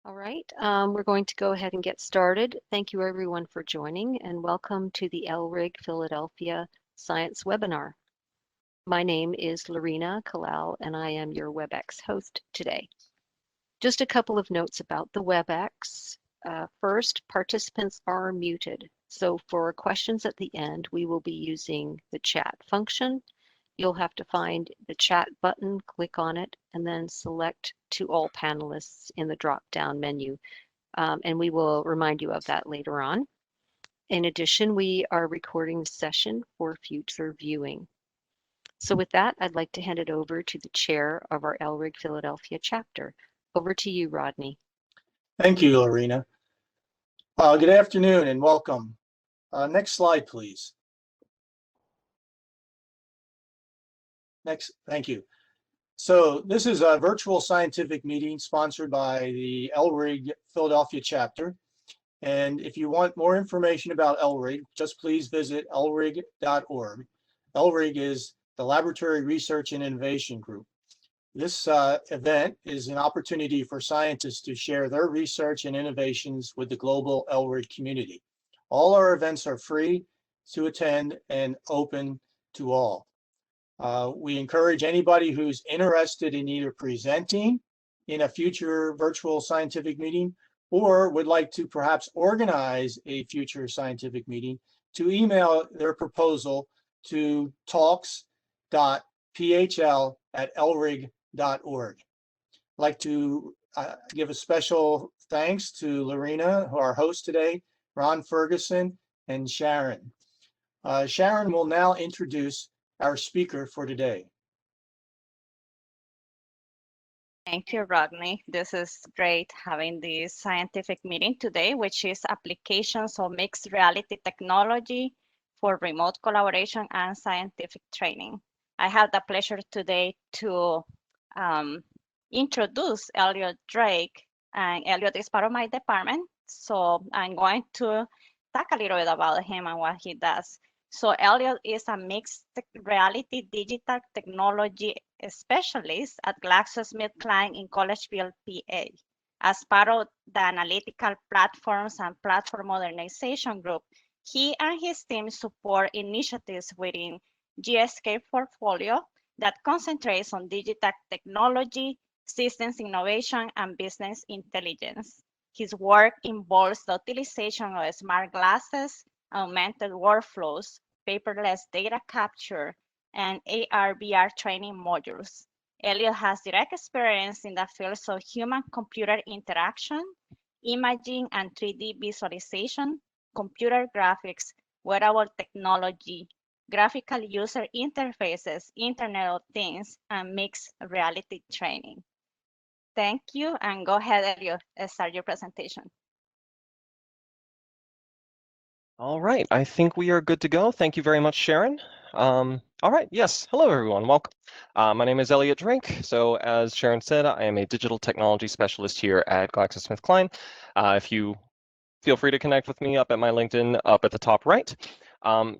All right, we're going to go ahead and get started. Thank you everyone for joining and welcome to the LRIG Philadelphia Science Webinar. My name is Lorena Kalal and I am your Webex host today. Just a couple of notes about the Webex. First, participants are muted. So for questions at the end, we will be using the chat function. You'll have to find the chat button, click on it, and then select to all panelists in the drop-down menu. And we will remind you of that later on. In addition, we are recording the session for future viewing. So with that, I'd like to hand it over to the chair of our LRIG Philadelphia chapter. Over to you, Rodney. Thank you, Lorena. Good afternoon and welcome. Next slide, please. Next, thank you. So this is a virtual scientific meeting sponsored by the LRIG Philadelphia chapter. And if you want more information about LRIG, just please visit lrig.org. LRIG is the Laboratory Research and Innovation Group. This event is an opportunity for scientists to share their research and innovations with the global LRIG community. All our events are free to attend and open to all. We encourage anybody who's interested in either presenting in a future virtual scientific meeting or would like to perhaps organize a future scientific meeting to email their proposal to talks.phl@lrig.org. I'd like to give a special thanks to Lorena, our host today, Ron Ferguson, and Sharon. Sharon will now introduce our speaker for today. Thank you, Rodney. This is great having this scientific meeting today, which is applications of mixed reality technology for remote collaboration and scientific training. I have the pleasure today to introduce Elliot Drink, and Elliot is part of my department. So I'm going to talk a little bit about him and what he does. So Elliot is a mixed reality digital technology specialist at GlaxoSmithKline in Collegeville, PA. As part of the analytical platforms and platform modernization group, he and his team support initiatives within GSK portfolio that concentrates on digital technology, systems innovation, and business intelligence. His work involves the utilization of smart glasses, augmented workflows, paperless data capture, and AR/VR training modules. Elliot has direct experience in the fields of human-computer interaction, imaging and 3D visualization, computer graphics, wearable technology, graphical user interfaces, Internet of Things, and mixed reality training. Thank you, and go ahead, Elliot, start your presentation. All right, I think we are good to go. Thank you very much, Sharon. All right, yes, hello everyone, welcome. My name is Elliot Drink. So as Sharon said, I am a digital technology specialist here at GlaxoSmithKline. If you feel free to connect with me up at my LinkedIn up at the top right.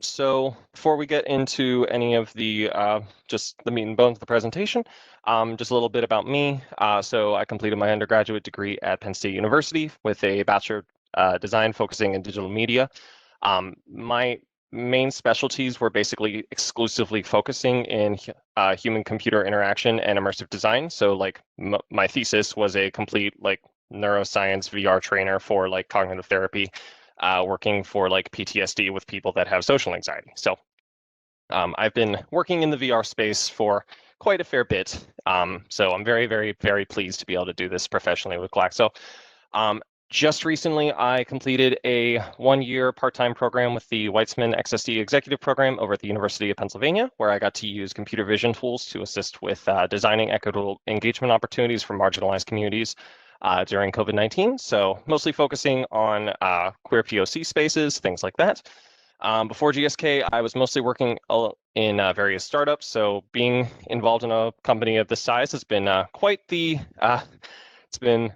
So before we get into any of the just the meat and bones of the presentation, just a little bit about me. So I completed my undergraduate degree at Penn State University with a Bachelor of Design focusing in digital media. My main specialties were basically exclusively focusing in human-computer interaction and immersive design. So like my thesis was a complete like neuroscience VR trainer for like cognitive therapy, working for like PTSD with people that have social anxiety. So I've been working in the VR space for quite a fair bit. So I'm very, very, very pleased to be able to do this professionally with Glaxo. Just recently, I completed a one-year part-time program with the Weitzman XSD Executive Program over at the University of Pennsylvania, where I got to use computer vision tools to assist with designing equitable engagement opportunities for marginalized communities during COVID-19. So mostly focusing on queer POC spaces, things like that. Before GSK, I was mostly working in various startups. So being involved in a company of this size has been quite the, it's been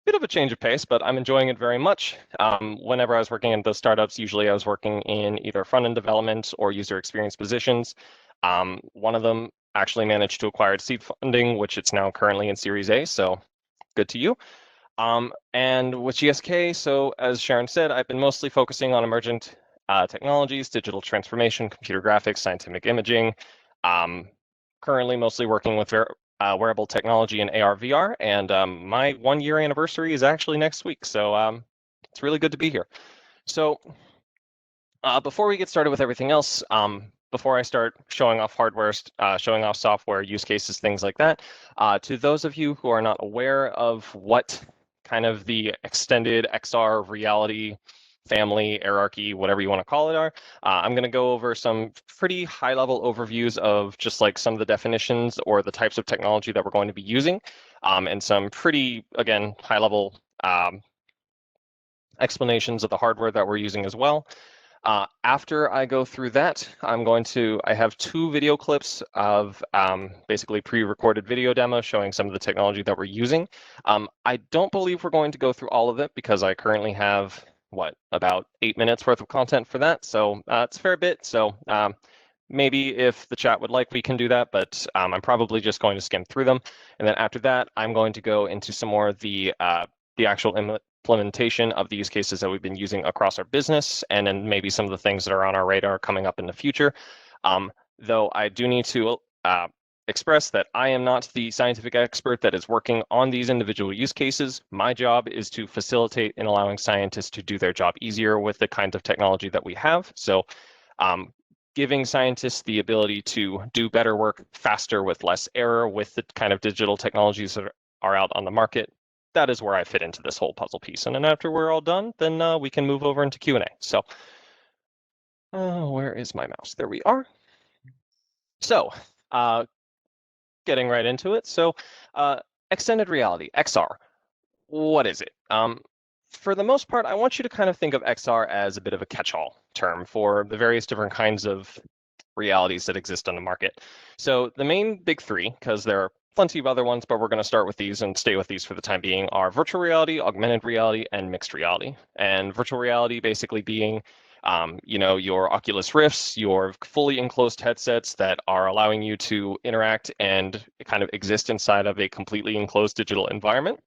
bit of a change of pace, but I'm enjoying it very much. Whenever I was working in those startups, usually I was working in either front-end development or user experience positions. One of them actually managed to acquire seed funding, which it's now currently in Series A, so good to you. And with GSK, so as Sharon said, I've been mostly focusing on emergent technologies, digital transformation, computer graphics, scientific imaging. Currently mostly working with wearable technology and AR, VR, and my 1-year anniversary is actually next week. So it's really good to be here. So before we get started with everything else, before I start showing off hardware, showing off software, use cases, things like that, to those of you who are not aware of what kind of the extended XR reality family, hierarchy, whatever you want to call it are, I'm going to go over some pretty high-level overviews of just like some of the definitions or the types of technology that we're going to be using, and some pretty, again, high-level explanations of the hardware that we're using as well. After I go through that, I have 2 video clips of basically pre-recorded video demos showing some of the technology that we're using. I don't believe we're going to go through all of it because I currently have, about 8 minutes worth of content for that. So it's a fair bit. So maybe if the chat would like, we can do that, but I'm probably just going to skim through them. And then after that, I'm going to go into some more of the actual implementation of the use cases that we've been using across our business, and then maybe some of the things that are on our radar coming up in the future. Though I do need to express that I am not the scientific expert that is working on these individual use cases. My job is to facilitate in allowing scientists to do their job easier with the kinds of technology that we have. So giving scientists the ability to do better work faster with less error with the kind of digital technologies that are out on the market. That is where I fit into this whole puzzle piece. And then after we're all done, then we can move over into Q&A. So where is my mouse? There we are. So getting right into it. So extended reality, XR, what is it? For the most part, I want you to kind of think of XR as a bit of a catch-all term for the various different kinds of realities that exist on the market. So the main big 3, because there are plenty of other ones, but we're going to start with these and stay with these for the time being, are virtual reality, augmented reality, and mixed reality. And virtual reality basically being your Oculus Rifts, your fully enclosed headsets that are allowing you to interact and kind of exist inside of a completely enclosed digital environment.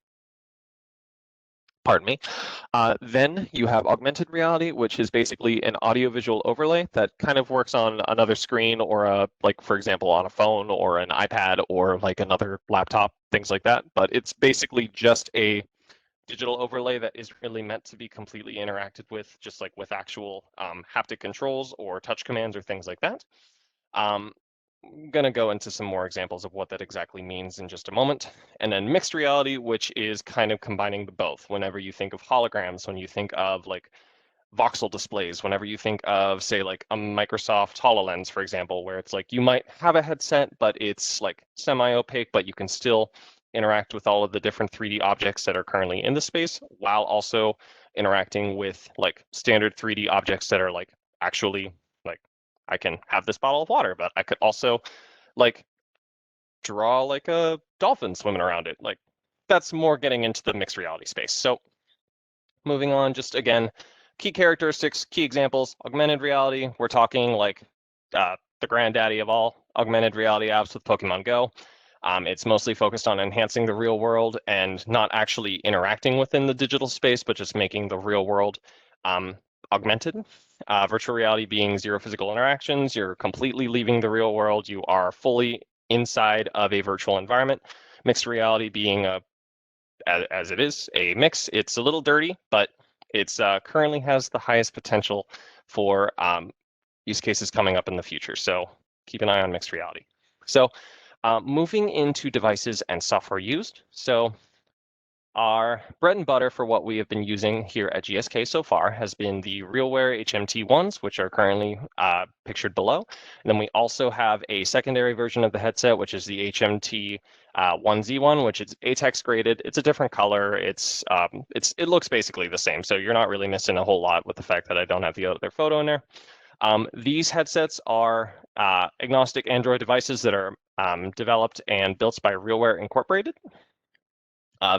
Pardon me. Then you have augmented reality, which is basically an audiovisual overlay that kind of works on another screen or for example, on a phone or an iPad or like another laptop, things like that. But it's basically just a digital overlay that is really meant to be completely interacted with, just like with actual haptic controls or touch commands or things like that. I'm going to go into some more examples of what that exactly means in just a moment. And then mixed reality, which is kind of combining the both. Whenever you think of holograms, when you think of like voxel displays, whenever you think of, say, like a Microsoft HoloLens, for example, where it's like you might have a headset, but it's like semi-opaque, but you can still interact with all of the different 3D objects that are currently in the space, while also interacting with like standard 3D objects that are like actually like, I can have this bottle of water, but I could also like draw like a dolphin swimming around it. Like that's more getting into the mixed reality space. So moving on, just again, key characteristics, key examples, augmented reality. We're talking like the granddaddy of all augmented reality apps with Pokemon Go. It's mostly focused on enhancing the real world and not actually interacting within the digital space, but just making the real world augmented. Virtual reality being zero physical interactions. You're completely leaving the real world. You are fully inside of a virtual environment. Mixed reality being as it is a mix. It's a little dirty, but it's currently has the highest potential for use cases coming up in the future. So keep an eye on mixed reality. So moving into devices and software used. So our bread and butter for what we have been using here at GSK so far has been the RealWear HMT ones, which are currently pictured below. And then we also have a secondary version of the headset, which is the HMT 1Z1, which is ATEX graded. It's a different color. It looks basically the same. So you're not really missing a whole lot with the fact that I don't have the other photo in there. These headsets are agnostic Android devices that are developed and built by RealWear Incorporated.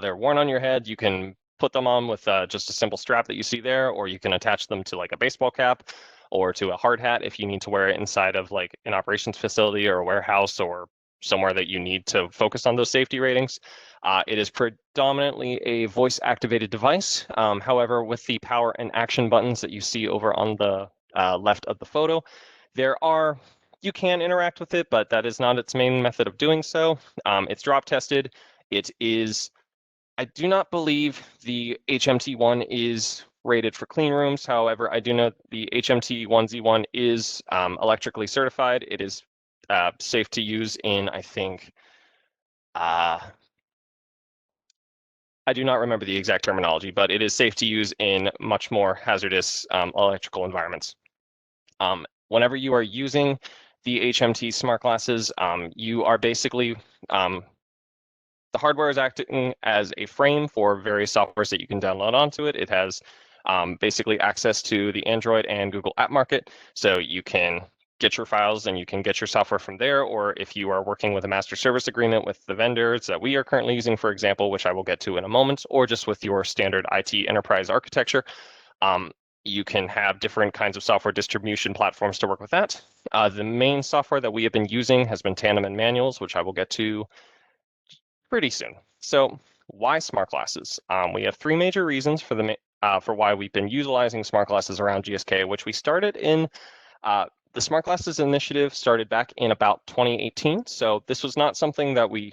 They're worn on your head. You can put them on with just a simple strap that you see there, or you can attach them to like a baseball cap or to a hard hat if you need to wear it inside of like an operations facility or a warehouse or somewhere that you need to focus on those safety ratings. It is predominantly a voice-activated device. However, with the power and action buttons that you see over on the left of the photo, you can interact with it, but that is not its main method of doing so. It's drop tested. I do not believe the HMT1 is rated for clean rooms. However, I do know the HMT1Z1 is electrically certified. It is safe to use in, I think, I do not remember the exact terminology, but it is safe to use in much more hazardous electrical environments. Whenever you are using the HMT smart glasses, you are basically, the hardware is acting as a frame for various softwares that you can download onto it. It has basically access to the Android and Google App Market, so you can get your files and you can get your software from there, or if you are working with a master service agreement with the vendors that we are currently using, for example, which I will get to in a moment, or just with your standard IT enterprise architecture, you can have different kinds of software distribution platforms to work with that. The main software that we have been using has been Tandem and Manuals, which I will get to pretty soon. So why smart glasses? We have three major reasons for why we've been utilizing smart glasses around GSK, which we started in the smart glasses initiative started back in about 2018. So this was not something that we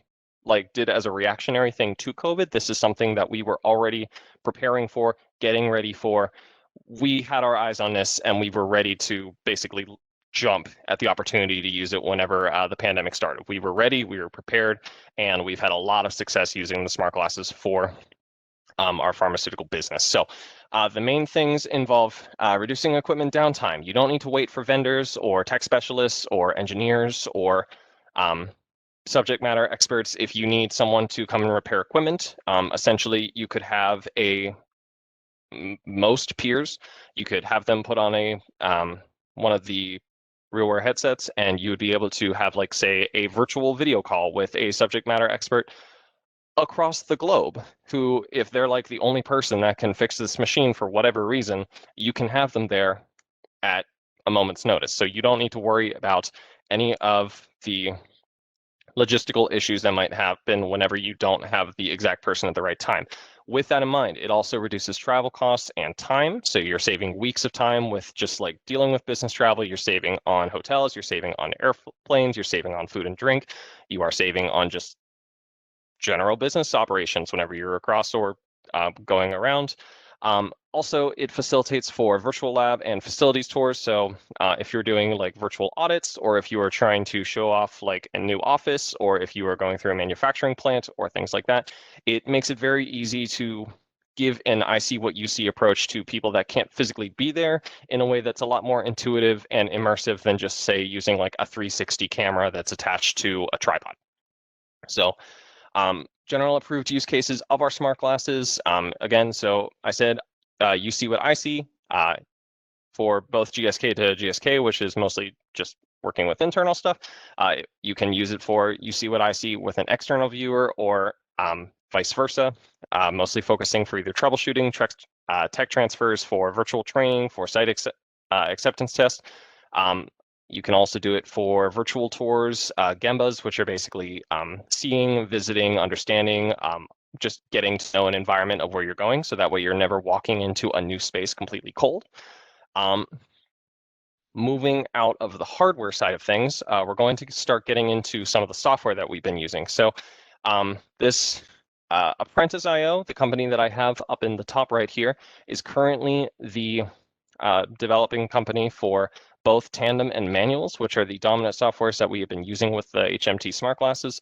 did as a reactionary thing to COVID. This is something that we were already preparing for, getting ready for. We had our eyes on this and we were ready to basically jump at the opportunity to use it whenever the pandemic started. We were ready, we were prepared, and we've had a lot of success using the smart glasses for our pharmaceutical business. So the main things involve reducing equipment downtime. You don't need to wait for vendors or tech specialists or engineers or subject matter experts if you need someone to come and repair equipment. Essentially, you could have most peers, you could have them put on one of the RealWear headsets, and you would be able to have, say, a virtual video call with a subject matter expert across the globe who, if they're the only person that can fix this machine for whatever reason, you can have them there at a moment's notice. So you don't need to worry about any of the logistical issues that might happen whenever you don't have the exact person at the right time. With that in mind, it also reduces travel costs and time. So you're saving weeks of time with just dealing with business travel. You're saving on hotels, you're saving on airplanes, you're saving on food and drink. You are saving on just general business operations whenever you're across or going around. Also, it facilitates for virtual lab and facilities tours. So if you're doing virtual audits, or if you are trying to show off a new office, or if you are going through a manufacturing plant or things like that, it makes it very easy to give an I see what you see approach to people that can't physically be there in a way that's a lot more intuitive and immersive than just, say, using a 360 camera that's attached to a tripod. So general approved use cases of our smart glasses. Again, so I said, you see what I see for both GSK to GSK, which is mostly just working with internal stuff. You can use it for you see what I see with an external viewer, or vice versa, mostly focusing for either troubleshooting, tech transfers, for virtual training, for site acceptance tests. You can also do it for virtual tours, Gembas, which are basically seeing, visiting, understanding, just getting to know an environment of where you're going. So that way you're never walking into a new space completely cold. Moving out of the hardware side of things, we're going to start getting into some of the software that we've been using. So this Apprentice.io, the company that I have up in the top right here, is currently the developing company for both Tandem and Manuals, which are the dominant softwares that we have been using with the HMT smart glasses.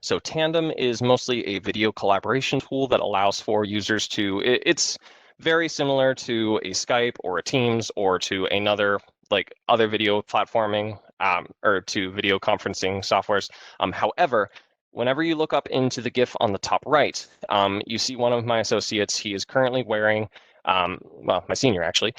So Tandem is mostly a video collaboration tool that allows for users to, it's very similar to a Skype or a Teams or to another other video platforming or to video conferencing softwares. However, whenever you look up into the GIF on the top right, you see one of my associates. He is currently wearing, well, my senior actually,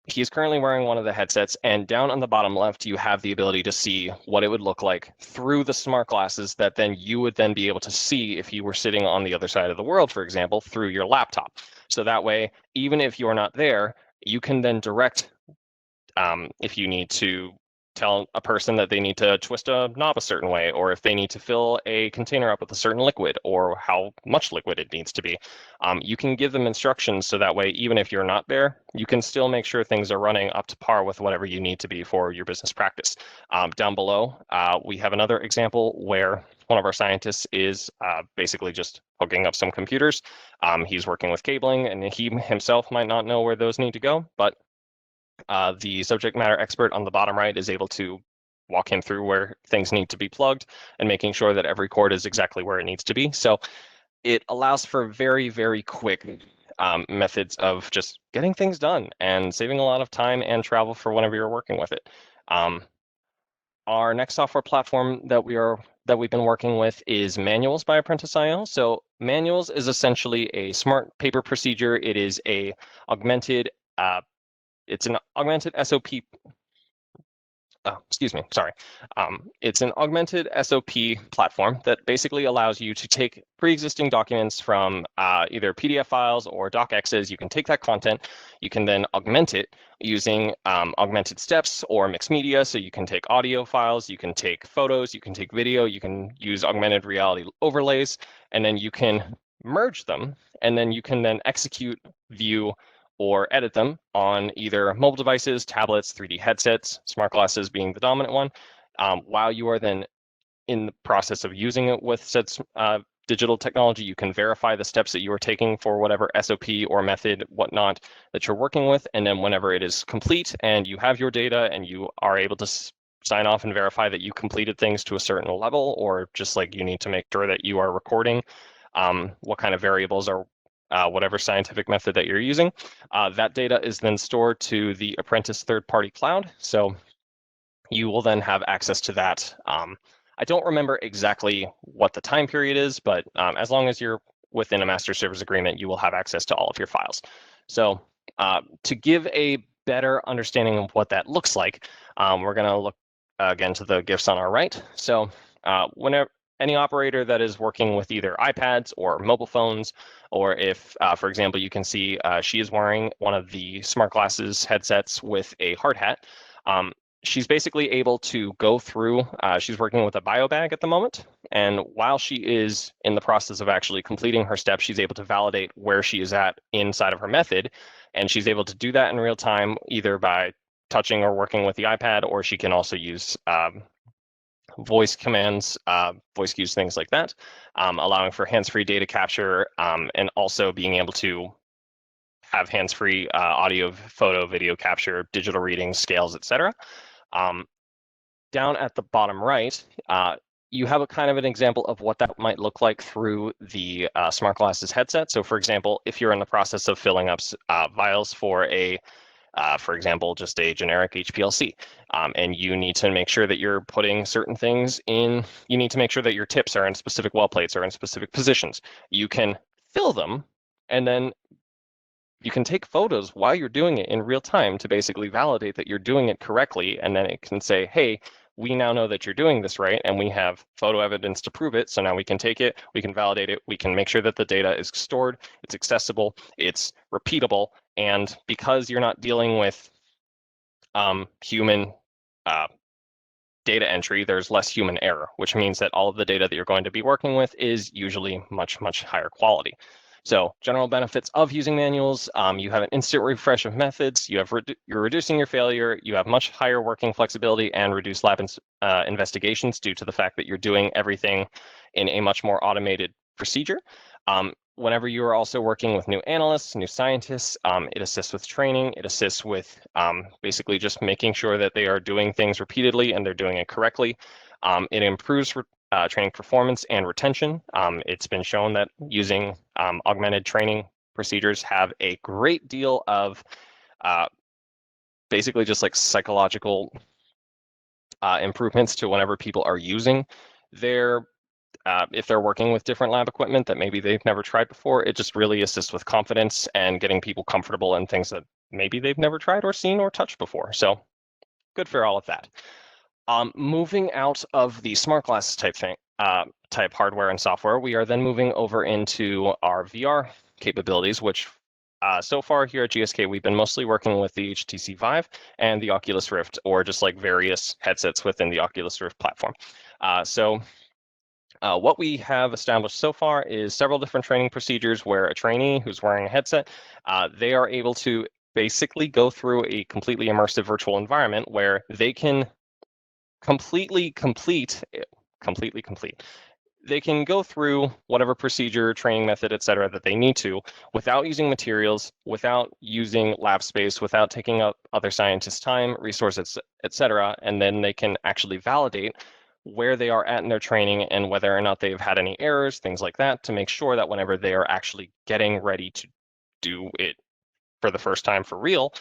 he is currently wearing one of the headsets, and down on the bottom left, you have the ability to see what it would look like through the smart glasses that then you would then be able to see if you were sitting on the other side of the world, for example, through your laptop. So that way, even if you're not there, you can then direct, if you need to tell a person that they need to twist a knob a certain way, or if they need to fill a container up with a certain liquid, or how much liquid it needs to be. You can give them instructions so that way, even if you're not there, you can still make sure things are running up to par with whatever you need to be for your business practice. Down below, we have another example where one of our scientists is basically just hooking up some computers. He's working with cabling, and he himself might not know where those need to go, but the subject matter expert on the bottom right is able to walk him through where things need to be plugged and making sure that every cord is exactly where it needs to be. So it allows for very, very quick methods of just getting things done and saving a lot of time and travel for whenever you're working with it. Our next software platform that we've been working with is Manuals by Apprentice.io. So Manuals is essentially a smart paper procedure. It is a augmented it's an augmented SOP. Excuse me, sorry. It's an augmented SOP platform that basically allows you to take pre-existing documents from either PDF files or docx's. You can take that content, you can then augment it using augmented steps or mixed media. So you can take audio files, you can take photos, you can take video, you can use augmented reality overlays, and then you can merge them, and then you can then execute, view, or edit them on either mobile devices, tablets, 3D headsets, smart glasses being the dominant one, while you are then in the process of using it with said digital technology. You can verify the steps that you are taking for whatever SOP or method, whatnot, that you're working with. And then whenever it is complete and you have your data and you are able to sign off and verify that you completed things to a certain level, or just like you need to make sure that you are recording what kind of variables are whatever scientific method that you're using. That data is then stored to the Apprentice third-party cloud. So you will then have access to that. I don't remember exactly what the time period is, but as long as you're within a master service agreement, you will have access to all of your files. So to give a better understanding of what that looks like, we're going to look again to the GIFs on our right. So whenever any operator that is working with either iPads or mobile phones, or if, for example, you can see she is wearing one of the smart glasses headsets with a hard hat. She's basically able to go through, she's working with a bio bag at the moment. And while she is in the process of actually completing her steps, she's able to validate where she is at inside of her method. And she's able to do that in real time, either by touching or working with the iPad, or she can also use voice commands, voice cues, things like that, allowing for hands-free data capture, and also being able to have hands-free audio, photo, video capture, digital readings, scales, etc. Down at the bottom right, you have a kind of an example of what that might look like through the smart glasses headset. So for example, if you're in the process of filling up vials for a for example, just a generic HPLC. And you need to make sure that you're putting certain things in, you need to make sure that your tips are in specific well plates or in specific positions. You can fill them, and then you can take photos while you're doing it in real time to basically validate that you're doing it correctly. And then it can say, hey, we now know that you're doing this right, and we have photo evidence to prove it. So now we can take it, we can validate it, we can make sure that the data is stored, it's accessible, it's repeatable. And because you're not dealing with human data entry, there's less human error, which means that all of the data that you're going to be working with is usually much, much higher quality. So general benefits of using manuals, you have an instant refresh of methods, you're reducing your failure, you have much higher working flexibility and reduced lab investigations due to the fact that you're doing everything in a much more automated procedure. Whenever you are also working with new analysts, new scientists, it assists with training, it assists with basically just making sure that they are doing things repeatedly and they're doing it correctly. It improves training performance and retention. It's been shown that using augmented training procedures have a great deal of basically just like psychological improvements to whenever people are using their if they're working with different lab equipment that maybe they've never tried before. It just really assists with confidence and getting people comfortable in things that maybe they've never tried or seen or touched before. So good for all of that. Moving out of the smart glasses type hardware and software, we are then moving over into our VR capabilities, which So far here at GSK, we've been mostly working with the HTC Vive and the Oculus Rift, or just like various headsets within the Oculus Rift platform. What we have established so far is several different training procedures where a trainee who's wearing a headset, they are able to basically go through a completely immersive virtual environment where they can completely complete. They can go through whatever procedure, training method, et cetera, that they need to without using materials, without using lab space, without taking up other scientists' time, resources, et cetera, and then they can actually validate where they are at in their training and whether or not they've had any errors, things like that, to make sure that whenever they are actually getting ready to do it for the first time for real,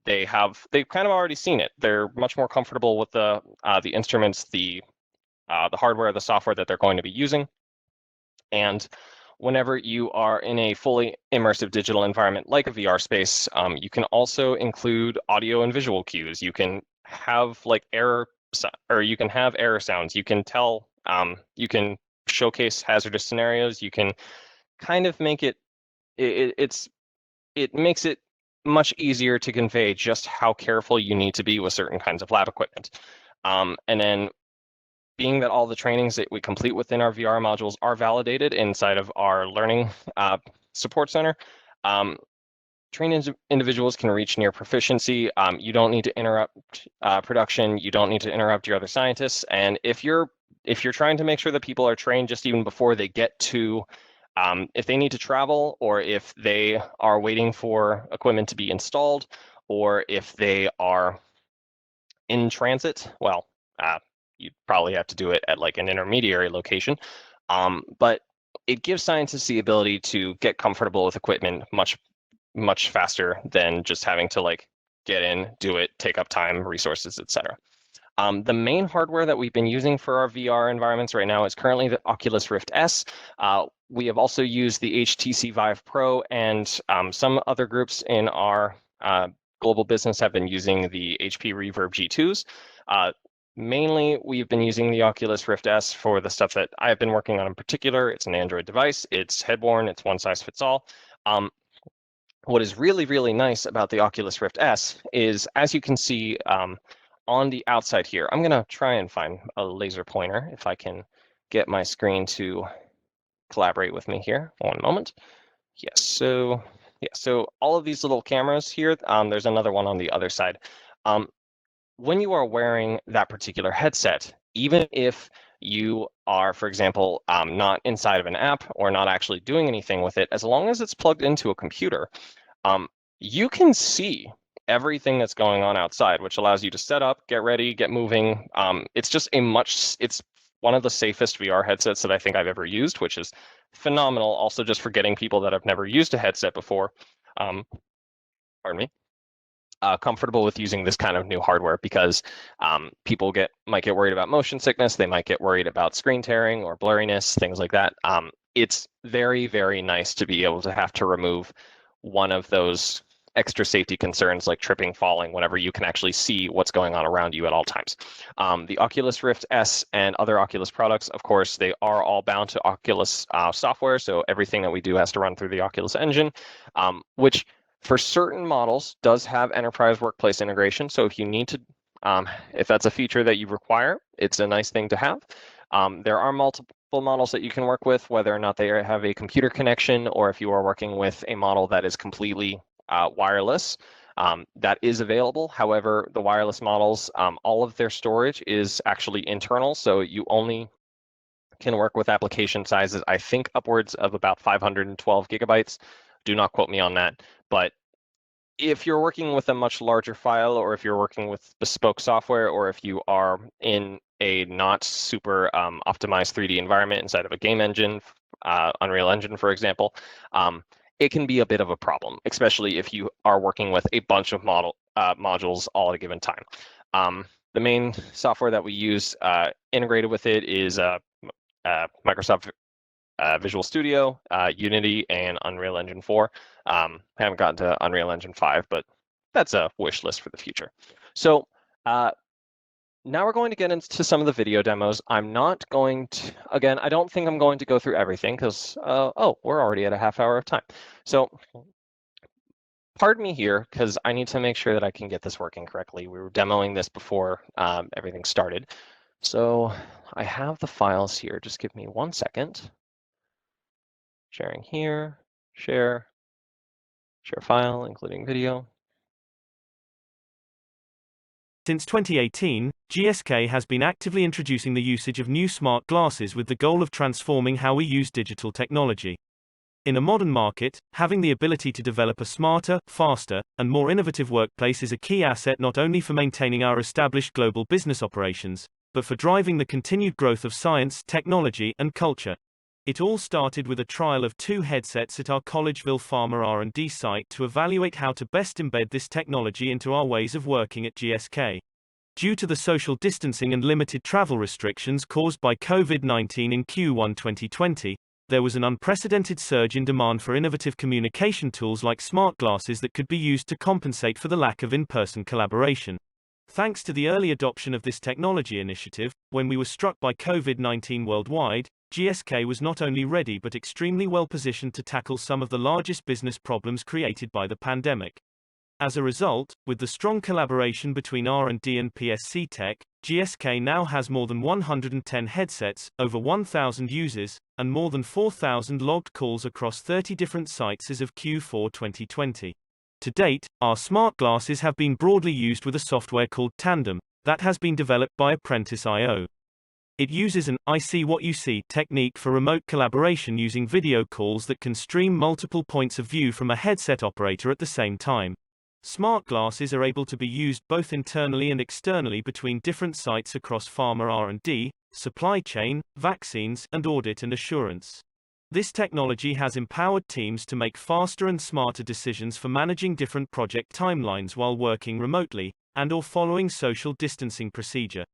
they've kind of already seen it. They're much more comfortable with the instruments, the hardware, the software that they're going to be using. And whenever you are in a fully immersive digital environment like a VR space, you can also include audio and visual cues. You can have like error sounds. You can tell, you can showcase hazardous scenarios. You can kind of make it makes it much easier to convey just how careful you need to be with certain kinds of lab equipment. And then being that all the trainings that we complete within our VR modules are validated inside of our learning support center, trained individuals can reach near proficiency. You don't need to interrupt production. You don't need to interrupt your other scientists. And if you're trying to make sure that people are trained just even before they get to, if they need to travel, or if they are waiting for equipment to be installed, or if they are in transit, well, you'd probably have to do it at like an intermediary location. But it gives scientists the ability to get comfortable with equipment much faster than just having to like get in, do it, take up time, resources, etc. The main hardware that we've been using for our VR environments right now is currently the Oculus Rift S. We have also used the HTC Vive Pro, and some other groups in our global business have been using the HP Reverb G2s. Mainly, we've been using the Oculus Rift S for the stuff that I've been working on in particular. It's an Android device. It's head-worn. It's one size fits all. What is really, really nice about the Oculus Rift S is, as you can see on the outside here, I'm going to try and find a laser pointer if I can get my screen to collaborate with me here. One moment. Yes, so all of these little cameras here, there's another one on the other side. When you are wearing that particular headset, even if you are, for example, not inside of an app or not actually doing anything with it, as long as it's plugged into a computer, you can see everything that's going on outside, which allows you to set up, get ready, get moving. It's one of the safest VR headsets that I think I've ever used, which is phenomenal. Also, just for getting people that have never used a headset before, pardon me, comfortable with using this kind of new hardware, because people might get worried about motion sickness. They might get worried about screen tearing or blurriness, things like that. It's very, very nice to be able to have to remove one of those extra safety concerns like tripping, falling, whenever you can actually see what's going on around you at all times. The Oculus Rift S and other Oculus products, of course, they are all bound to Oculus software. So everything that we do has to run through the Oculus engine, which for certain models does have enterprise workplace integration. So if you need to, if that's a feature that you require, it's a nice thing to have. There are multiple models that you can work with, whether or not they have a computer connection, or if you are working with a model that is completely wireless, that is available. However, the wireless models, all of their storage is actually internal, so you only can work with application sizes, I think upwards of about 512 gigabytes. Do not quote me on that. But if you're working with a much larger file, or if you're working with bespoke software, or if you are in a not super optimized 3D environment inside of a game engine, Unreal Engine, for example, it can be a bit of a problem, especially if you are working with a bunch of modules all at a given time. The main software that we use integrated with it is Microsoft Visual Studio, Unity, and Unreal Engine 4. I haven't gotten to Unreal Engine 5, but that's a wish list for the future. So now we're going to get into some of the video demos. I'm not going to, again, I don't think I'm going to go through everything because, we're already at a half hour of time. So pardon me here, because I need to make sure that I can get this working correctly. We were demoing this before everything started. So I have the files here. Just give me 1 second. Sharing here, share file, including video. Since 2018, GSK has been actively introducing the usage of new smart glasses with the goal of transforming how we use digital technology. In a modern market, having the ability to develop a smarter, faster, and more innovative workplace is a key asset not only for maintaining our established global business operations, but for driving the continued growth of science, technology, and culture. It all started with a trial of 2 headsets at our Collegeville Pharma R&D site to evaluate how to best embed this technology into our ways of working at GSK. Due to the social distancing and limited travel restrictions caused by COVID-19 in Q1 2020, there was an unprecedented surge in demand for innovative communication tools like smart glasses that could be used to compensate for the lack of in-person collaboration. Thanks to the early adoption of this technology initiative, when we were struck by COVID-19 worldwide, GSK was not only ready but extremely well positioned to tackle some of the largest business problems created by the pandemic. As a result, with the strong collaboration between R&D and PSC Tech, GSK now has more than 110 headsets, over 1,000 users, and more than 4,000 logged calls across 30 different sites as of Q4 2020. To date, our smart glasses have been broadly used with a software called Tandem, that has been developed by Apprentice.io. It uses an I see what you see technique for remote collaboration using video calls that can stream multiple points of view from a headset operator at the same time. Smart glasses are able to be used both internally and externally between different sites across pharma R&D, supply chain, vaccines, and audit and assurance. This technology has empowered teams to make faster and smarter decisions for managing different project timelines while working remotely, and/or following social distancing procedure.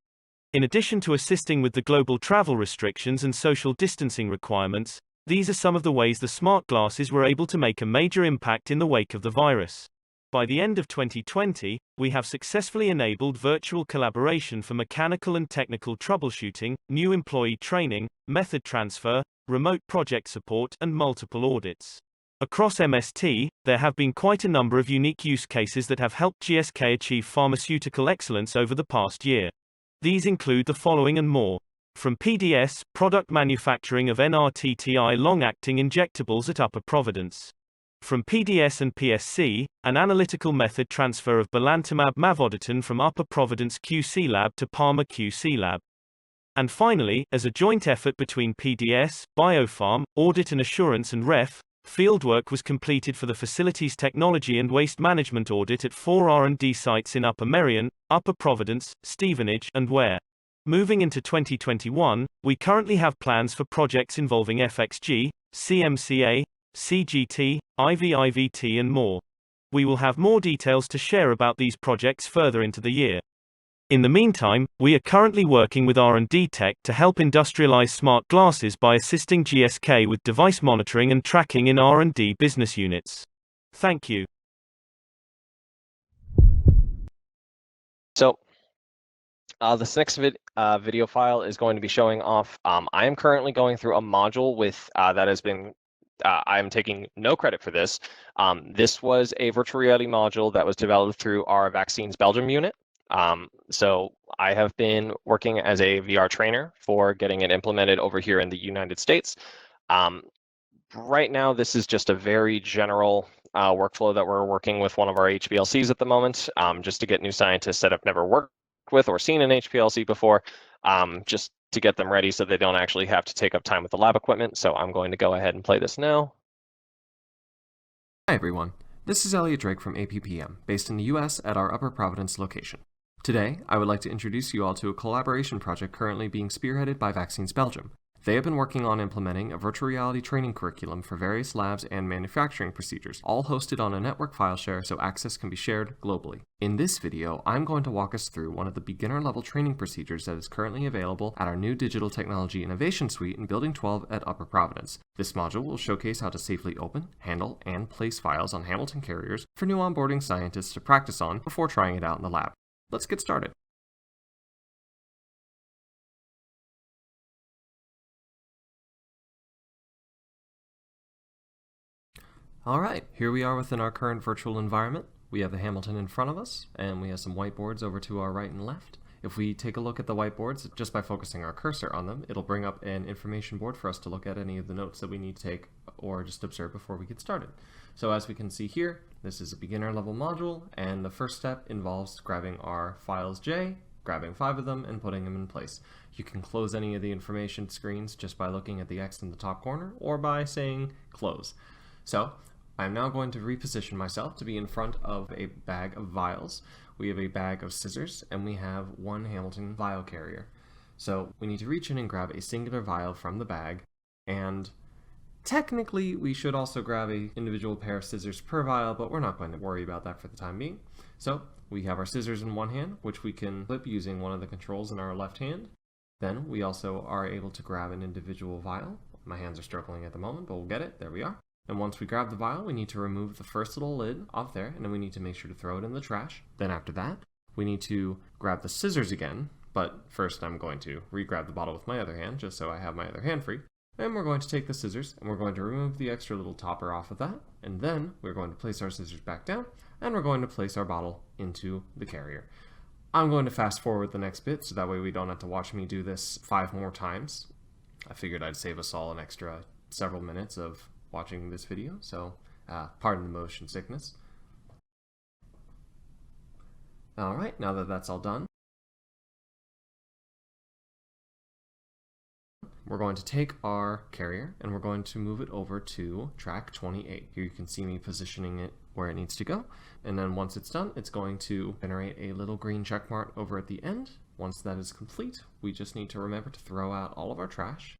In addition to assisting with the global travel restrictions and social distancing requirements, these are some of the ways the smart glasses were able to make a major impact in the wake of the virus. By the end of 2020, we have successfully enabled virtual collaboration for mechanical and technical troubleshooting, new employee training, method transfer, remote project support, and multiple audits. Across MST, there have been quite a number of unique use cases that have helped GSK achieve pharmaceutical excellence over the past year. These include the following and more. From PDS, product manufacturing of NRTTI long-acting injectables at Upper Providence. From PDS and PSC, an analytical method transfer of belantamab mavedotin from Upper Providence QC Lab to Parma QC Lab. And finally, as a joint effort between PDS, Biopharm, Audit and Assurance and REF, fieldwork was completed for the facilities technology and waste management audit at 4 R&D sites in Upper Merion, Upper Providence, Stevenage, and Ware. Moving into 2021, we currently have plans for projects involving FXG, CMCA, CGT, IVIVT and more. We will have more details to share about these projects further into the year. In the meantime, we are currently working with R&D Tech to help industrialize smart glasses by assisting GSK with device monitoring and tracking in R&D business units. Thank you. So this next video file is going to be showing off. I am currently going through a module with that has been. I am taking no credit for this. This was a virtual reality module that was developed through our Vaccines Belgium unit. So I have been working as a VR trainer for getting it implemented over here in the United States. Right now, this is just a very general workflow that we're working with one of our HPLCs at the moment, just to get new scientists that have never worked with or seen an HPLC before, just to get them ready so they don't actually have to take up time with the lab equipment. So I'm going to go ahead and play this now. Hi everyone, this is Elliot Drink from APPM, based in the US at our Upper Providence location. Today, I would like to introduce you all to a collaboration project currently being spearheaded by Vaccines Belgium. They have been working on implementing a virtual reality training curriculum for various labs and manufacturing procedures, all hosted on a network file share so access can be shared globally. In this video, I'm going to walk us through one of the beginner-level training procedures that is currently available at our new Digital Technology Innovation Suite in Building 12 at Upper Providence. This module will showcase how to safely open, handle, and place files on Hamilton carriers for new onboarding scientists to practice on before trying it out in the lab. Let's get started. All right, here we are within our current virtual environment. We have the Hamilton in front of us, and we have some whiteboards over to our right and left. If we take a look at the whiteboards, just by focusing our cursor on them, it'll bring up an information board for us to look at any of the notes that we need to take or just observe before we get started. So as we can see here, this is a beginner level module, and the first step involves grabbing our files J, grabbing 5 of them, and putting them in place. You can close any of the information screens just by looking at the X in the top corner or by saying close. So I'm now going to reposition myself to be in front of a bag of vials. We have a bag of scissors, and we have one Hamilton vial carrier. So we need to reach in and grab a singular vial from the bag, and technically we should also grab an individual pair of scissors per vial, but we're not going to worry about that for the time being. So we have our scissors in one hand, which we can flip using one of the controls in our left hand. Then we also are able to grab an individual vial. My hands are struggling at the moment, but we'll get it. There we are. And once we grab the vial, we need to remove the first little lid off there, and then we need to make sure to throw it in the trash. Then after that, we need to grab the scissors again, but first I'm going to re-grab the bottle with my other hand, just so I have my other hand free. And we're going to take the scissors, and we're going to remove the extra little topper off of that, and then we're going to place our scissors back down, and we're going to place our bottle into the carrier. I'm going to fast forward the next bit, so that way we don't have to watch me do this 5 more times. I figured I'd save us all an extra several minutes of watching this video, so pardon the motion sickness. Alright, now that that's all done, we're going to take our carrier and we're going to move it over to track 28. Here you can see me positioning it where it needs to go, and then once it's done, it's going to generate a little green check mark over at the end. Once that is complete, we just need to remember to throw out all of our trash.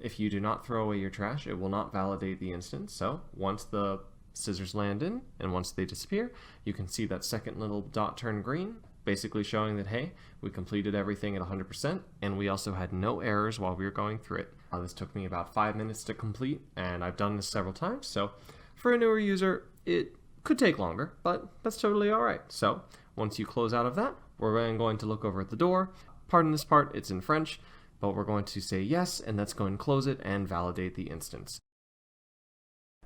If you do not throw away your trash, it will not validate the instance. So once the scissors land in and once they disappear, you can see that second little dot turn green, basically showing that, hey, we completed everything at 100%, and we also had no errors while we were going through it. This took me about 5 minutes to complete, and I've done this several times, so for a newer user, it could take longer, but that's totally all right. So once you close out of that, we're then going to look over at the door. Pardon this part, it's in French, but we're going to say yes, and that's going to close it and validate the instance.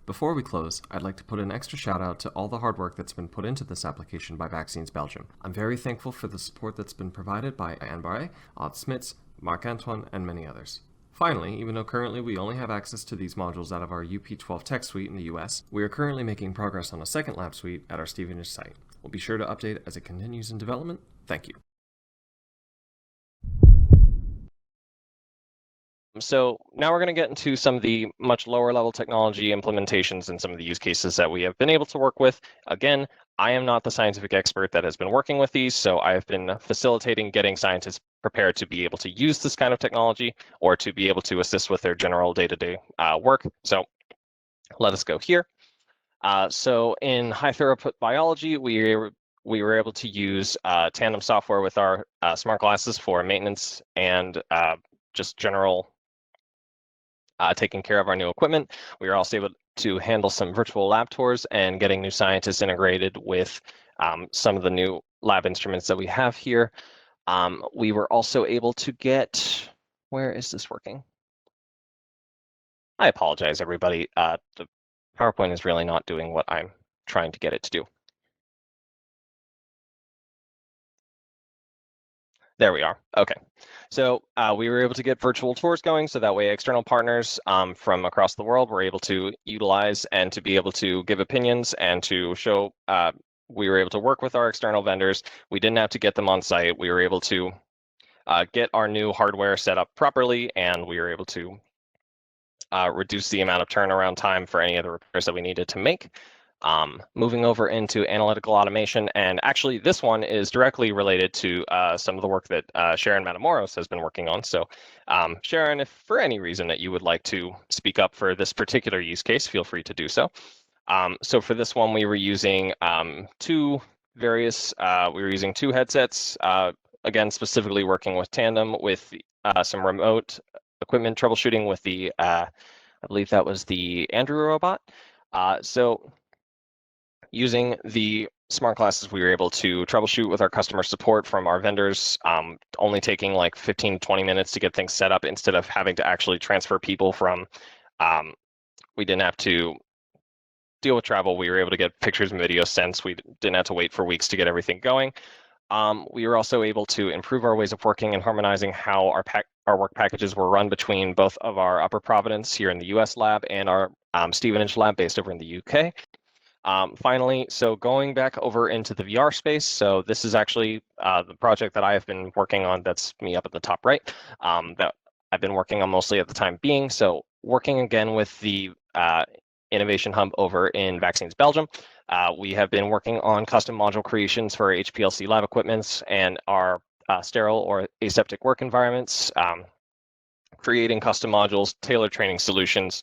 Before we close, I'd like to put an extra shout out to all the hard work that's been put into this application by Vaccines Belgium. I'm very thankful for the support that's been provided by Anne Barret, Odd Smits, Marc-Antoine, and many others. Finally, even though currently we only have access to these modules out of our UP12 tech suite in the US, we are currently making progress on a second lab suite at our Stevenage site. We'll be sure to update as it continues in development. Thank you. So now we're going to get into some of the much lower level technology implementations and some of the use cases that we have been able to work with. Again, I am not the scientific expert that has been working with these, so I have been facilitating getting scientists prepared to be able to use this kind of technology or to be able to assist with their general day-to-day work. So let us go here. So in high throughput biology, we were able to use Tandem software with our smart glasses for maintenance and just general taking care of our new equipment. We were also able to handle some virtual lab tours and getting new scientists integrated with some of the new lab instruments that we have here. We were also able to get, where is this working? I apologize, everybody. The PowerPoint is really not doing what I'm trying to get it to do. There we are. Okay. So we were able to get virtual tours going, so that way external partners from across the world were able to utilize and to be able to give opinions and to show we were able to work with our external vendors. We didn't have to get them on site. We were able to get our new hardware set up properly, and we were able to reduce the amount of turnaround time for any of the repairs that we needed to make. Moving over into analytical automation, and actually this one is directly related to some of the work that Sharon Matamoros has been working on. So Sharon, if for any reason that you would like to speak up for this particular use case, feel free to do so. So for this one, we were using two headsets, again, specifically working with Tandem with some remote equipment troubleshooting with the, I believe that was the Andrew robot. So using the smart glasses, we were able to troubleshoot with our customer support from our vendors, only taking like 15, 20 minutes to get things set up instead of having to actually transfer people from, we didn't have to deal with travel. We were able to get pictures and videos sent. We didn't have to wait for weeks to get everything going. We were also able to improve our ways of working and harmonizing how our work packages were run between both of our Upper Providence here in the US lab and our Stevenage lab based over in the UK. Finally, so going back over into the VR space, so this is actually the project that I have been working on. That's me up at the top right, that I've been working on mostly at the time being. So working again with the Innovation Hub over in Vaccines Belgium. We have been working on custom module creations for HPLC lab equipments and our sterile or aseptic work environments, creating custom modules, tailored training solutions,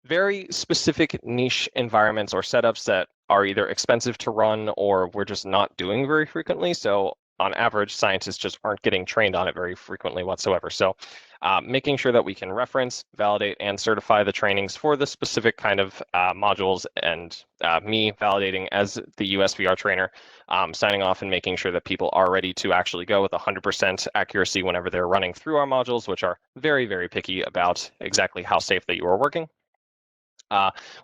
very specific niche environments or setups that are either expensive to run or we're just not doing very frequently. So on average, scientists just aren't getting trained on it very frequently whatsoever. So making sure that we can reference, validate, and certify the trainings for the specific kind of modules, and me validating as the USVR trainer, signing off and making sure that people are ready to actually go with 100% accuracy whenever they're running through our modules, which are very, very picky about exactly how safe that you are working.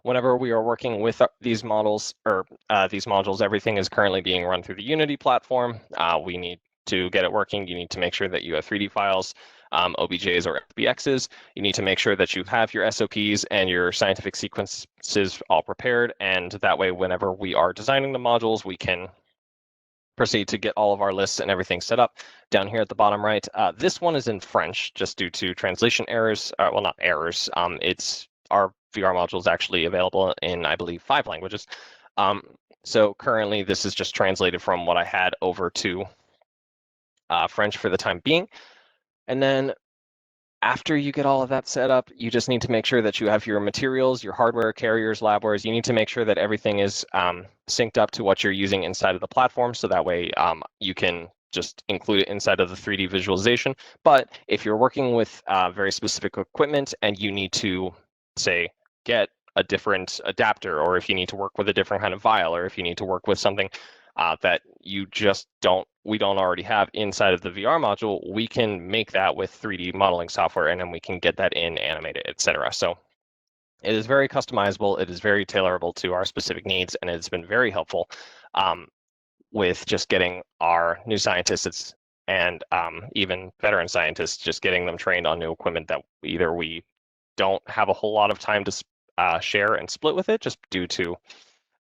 Whenever we are working with these models or these modules, everything is currently being run through the Unity platform. We need to get it working. You need to make sure that you have 3D files, OBJs or FBXs. You need to make sure that you have your SOPs and your scientific sequences all prepared. And that way, whenever we are designing the modules, we can proceed to get all of our lists and everything set up. Down here at the bottom right, this one is in French just due to translation errors. Well, not errors. It's our VR module is actually available in, I believe, 5 languages. So currently, this is just translated from what I had over to French for the time being. And then after you get all of that set up, you just need to make sure that you have your materials, your hardware, carriers, labwares. You need to make sure that everything is synced up to what you're using inside of the platform. So that way you can just include it inside of the 3D visualization. But if you're working with very specific equipment and you need to, say, get a different adapter, or if you need to work with a different kind of vial, or if you need to work with something that you just we don't already have inside of the VR module, we can make that with 3D modeling software, and then we can get that in, animate it, etc. So it is very customizable. It is very tailorable to our specific needs, and it's been very helpful with just getting our new scientists and even veteran scientists, just getting them trained on new equipment that either we don't have a whole lot of time to share and split with it just due to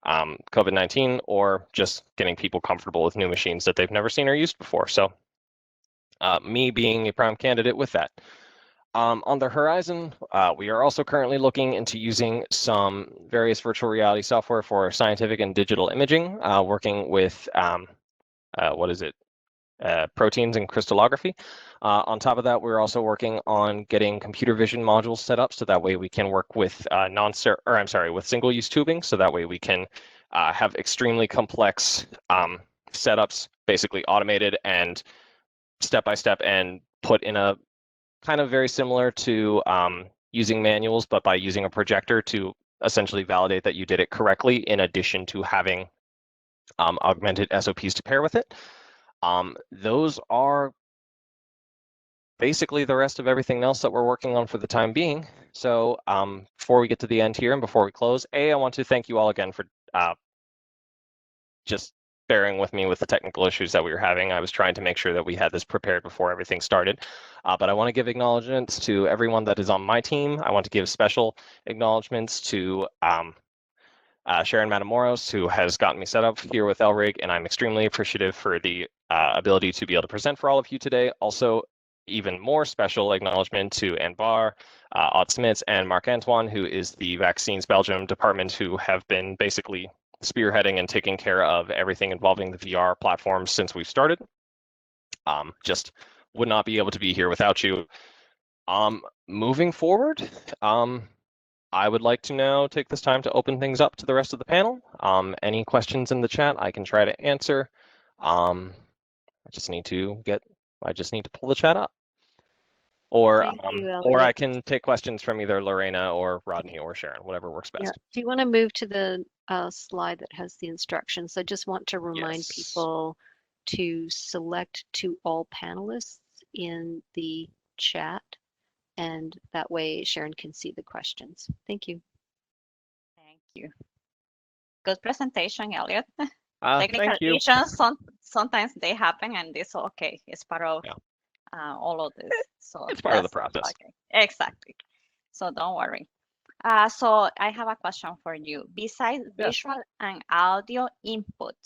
COVID-19, or just getting people comfortable with new machines that they've never seen or used before. So me being a prime candidate with that. On the horizon, we are also currently looking into using some various virtual reality software for scientific and digital imaging, working with, proteins and crystallography. On top of that, we're also working on getting computer vision modules set up, so that way we can work with with single-use tubing, so that way we can have extremely complex setups, basically automated and step-by-step, and put in a kind of very similar to using manuals, but by using a projector to essentially validate that you did it correctly, in addition to having augmented SOPs to pair with it. Those are basically the rest of everything else that we're working on for the time being. So before we get to the end here and before we close, I want to thank you all again for just bearing with me with the technical issues that we were having. I was trying to make sure that we had this prepared before everything started. But I want to give acknowledgements to everyone that is on my team. I want to give special acknowledgements to Sharon Matamoros, who has gotten me set up here with LRIG, and I'm extremely appreciative for the ability to be able to present for all of you today. Also, even more special acknowledgement to Anne Barr, Ott Smits, and Marc Antoine, who is the Vaccines Belgium department, who have been basically spearheading and taking care of everything involving the VR platform since we've started. Just would not be able to be here without you. Moving forward, I would like to now take this time to open things up to the rest of the panel. Any questions in the chat, I can try to answer. I just need to pull the chat up. Or Thank you, or I Elliot. can take questions from either Lorena or Rodney or Sharon, whatever works Yeah. best. Do you want to move to the slide that has the instructions? I just want to remind Yes. people to select to all panelists in the chat, and that way Sharon can see the questions. Thank you. Thank you. Good presentation, Elliot. Thank Technical you. issues, sometimes they happen, and it's okay. It's part of Yeah. all of this. So It's part of the that's process. okay. Exactly. So don't worry. So I have a question for you. Besides Yes. visual and audio input,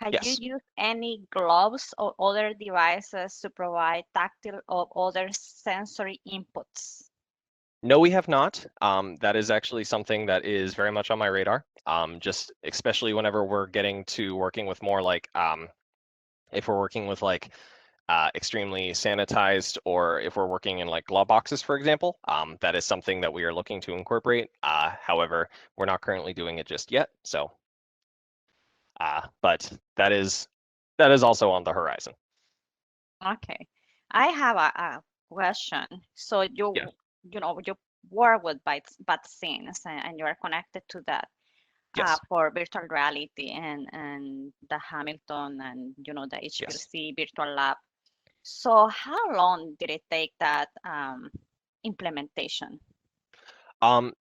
have Yes. you used any gloves or other devices to provide tactile or other sensory inputs? No, we have not. That is actually something that is very much on my radar. Just especially whenever we're getting to working with more like if we're working with like extremely sanitized, or if we're working in like glove boxes, for example, that is something that we are looking to incorporate. However, we're not currently doing it just yet. So, but that is also on the horizon. Okay. I have a question. So you Yeah. you know you work with vaccines and you are connected to that Yes. for virtual reality and the Hamilton and the Yes. HPLC virtual lab. So how long did it take that implementation?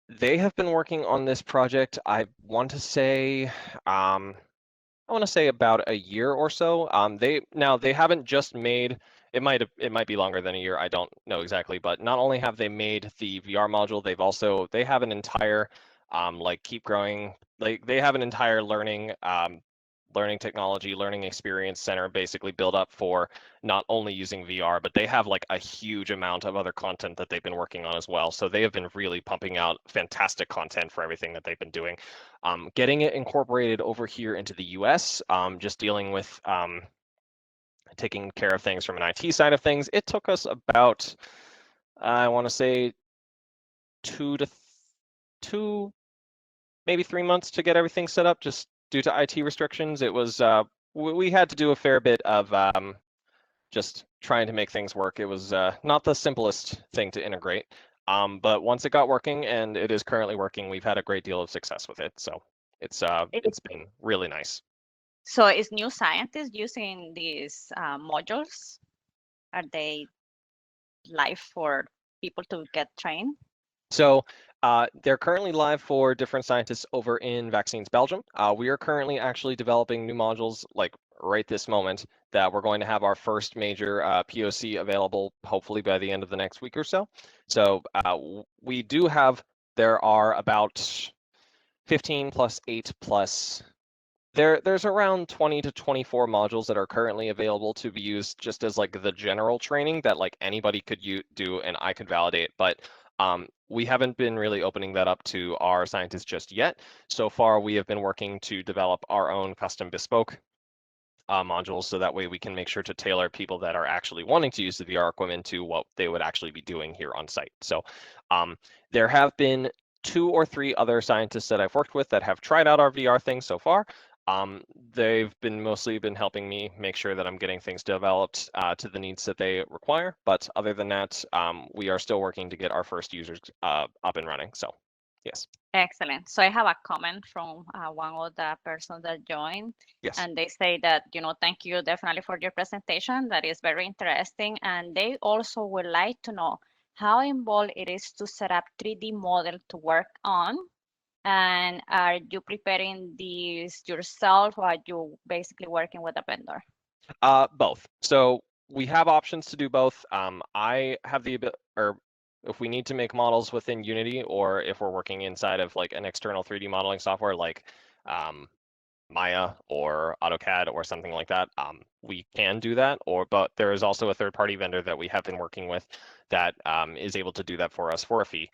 They have been working on this project. I want to say about a year or so. They haven't just made it might be longer than a year. I don't know exactly, but not only have they made the VR module, they have an entire like keep growing, like they have an entire learning technology, learning experience center basically built up for not only using VR, but they have like a huge amount of other content that they've been working on as well. So they have been really pumping out fantastic content for everything that they've been doing. Getting it incorporated over here into the US, just dealing with taking care of things from an IT side of things, it took us about, I want to say, 2 maybe 3 months to get everything set up, just due to IT restrictions. It was we had to do a fair bit of just trying to make things work. It was not the simplest thing to integrate, but once it got working, and it is currently working, we've had a great deal of success with it. So it's been really nice. So is new scientists using these modules? Are they live for people to get trained? So they're currently live for different scientists over in Vaccines Belgium. We are currently actually developing new modules like right this moment that we're going to have our first major POC available hopefully by the end of the next week or so. So we do have, there are about 15 plus 8 plus, there's around 20 to 24 modules that are currently available to be used just as like the general training that like anybody could do and I could validate. But we haven't been really opening that up to our scientists just yet. So far, we have been working to develop our own custom bespoke modules, so that way we can make sure to tailor people that are actually wanting to use the VR equipment to what they would actually be doing here on site. So there have been 2 or 3 other scientists that I've worked with that have tried out our VR thing so far. They've been mostly helping me make sure that I'm getting things developed to the needs that they require. But other than that, we are still working to get our first users up and running. So yes. Excellent. So I have a comment from one of the persons that joined, Yes. and they say that, thank you definitely for your presentation. That is very interesting. And they also would like to know how involved it is to set up 3D model to work on. And are you preparing these yourself, or are you basically working with a vendor? Both. So we have options to do both. I have the ability, or if we need to make models within Unity, or if we're working inside of like an external 3D modeling software like Maya or AutoCAD or something like that, we can do that. But there is also a third-party vendor that we have been working with that is able to do that for us for a fee.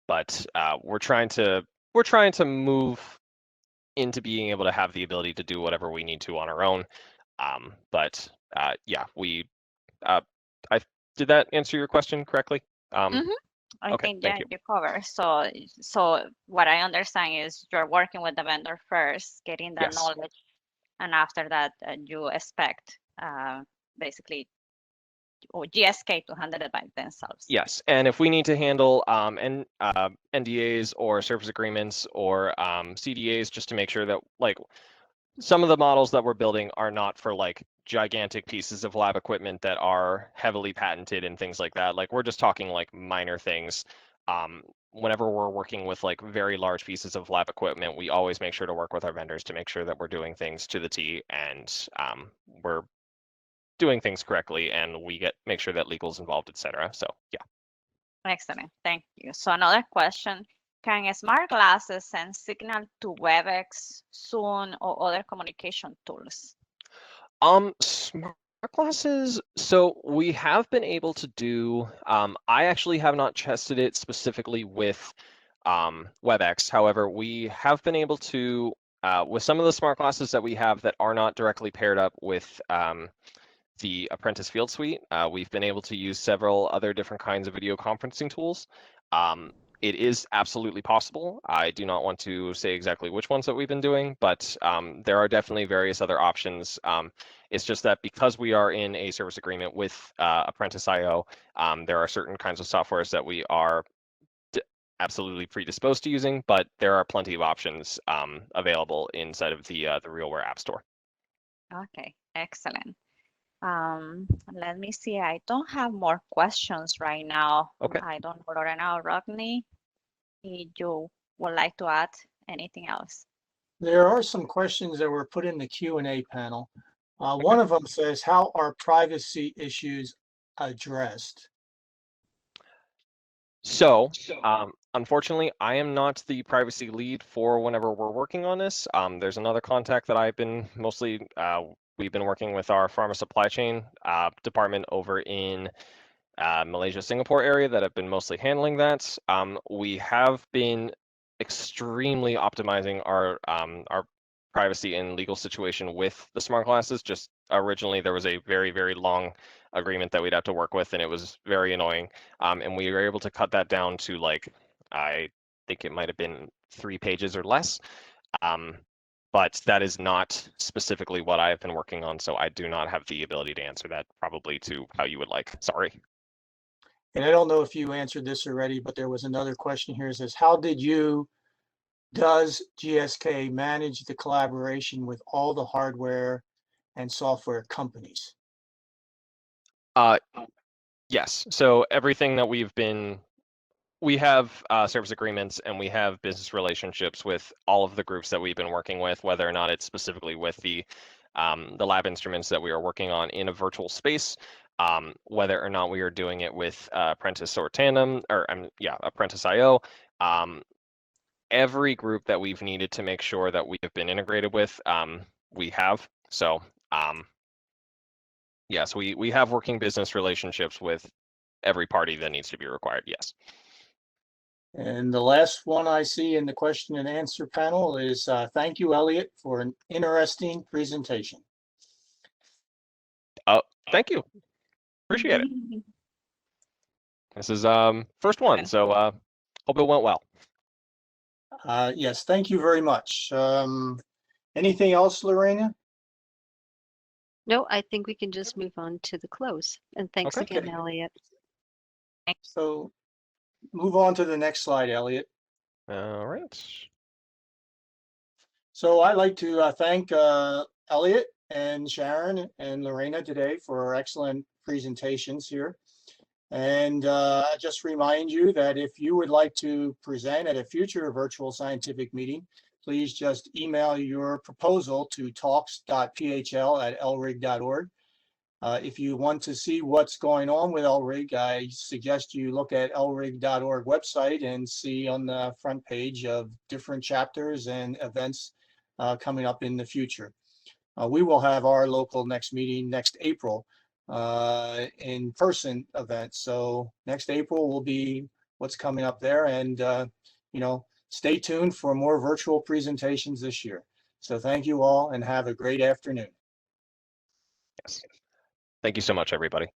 But we're trying to move into being able to have the ability to do whatever we need to on our own. But yeah, I did that answer your question correctly? I Okay, think, thank yeah, you. you cover. So what I understand is you're working with the vendor first, getting the Yes. knowledge, and after that, you expect basically or GSK to handle it by themselves. Yes, and if we need to handle NDAs or service agreements or CDAs, just to make sure that like some of the models that we're building are not for like gigantic pieces of lab equipment that are heavily patented and things like that. Like we're just talking like minor things. Whenever we're working with like very large pieces of lab equipment, we always make sure to work with our vendors to make sure that we're doing things to the T and we're doing things correctly and we make sure that legal's involved, etc. So yeah. Excellent, thank you. So another question, can smart glasses send signal to Webex, Zoom, or other communication tools? Smart glasses. So we have been able to do, I actually have not tested it specifically with Webex. However, we have been able to, with some of the smart glasses that we have that are not directly paired up with the Apprentice Field Suite, we've been able to use several other different kinds of video conferencing tools. It is absolutely possible. I do not want to say exactly which ones that we've been doing, but there are definitely various other options. It's just that because we are in a service agreement with Apprentice.io, there are certain kinds of softwares that we are absolutely predisposed to using, but there are plenty of options available inside of the RealWear App Store. Okay, excellent. Let me see. I don't have more questions right now. Okay. I don't know right now, Rodney, if you would like to add anything else. There are some questions that were put in the Q&A panel. One of them says, how are privacy issues addressed? So, unfortunately, I am not the privacy lead for whenever we're working on this. There's another contact that I've been mostly, we've been working with our pharma supply chain department over in Malaysia, Singapore area that have been mostly handling that. We have been extremely optimizing our privacy and legal situation with the smart glasses. Just originally there was a very, very long agreement that we'd have to work with and it was very annoying. And we were able to cut that down to like, I think it might have been 3 pages or less. But that is not specifically what I've been working on. So I do not have the ability to answer that probably to how you would like. Sorry. And I don't know if you answered this already, but there was another question here. It says, how does GSK manage the collaboration with all the hardware and software companies? Yes. So everything that we have service agreements and we have business relationships with all of the groups that we've been working with, whether or not it's specifically with the lab instruments that we are working on in a virtual space, whether or not we are doing it with Apprentice or Tandem, or Apprentice.io. Every group that we've needed to make sure that we have been integrated with, we have. So yes, we have working business relationships with every party that needs to be required, yes. And the last one I see in the question and answer panel is, thank you, Elliot, for an interesting presentation. Thank you. Appreciate it. This is first one, so hope it went well. Yes, thank you very much. Anything else, Lorena? No, I think we can just move on to the close. And thanks Okay. again, Elliot. So move on to the next slide, Elliot. All right. So I'd like to thank Elliot and Sharon and Lorena today for excellent presentations here. And just remind you that if you would like to present at a future virtual scientific meeting, please just email your proposal to talks.phl@lrig.org. If you want to see what's going on with LRIG, I suggest you look at lrig.org website and see on the front page of different chapters and events coming up in the future. We will have our local next meeting next April, in-person event. So next April will be what's coming up there, and stay tuned for more virtual presentations this year. So thank you all and have a great afternoon. Yes. Thank you so much, everybody.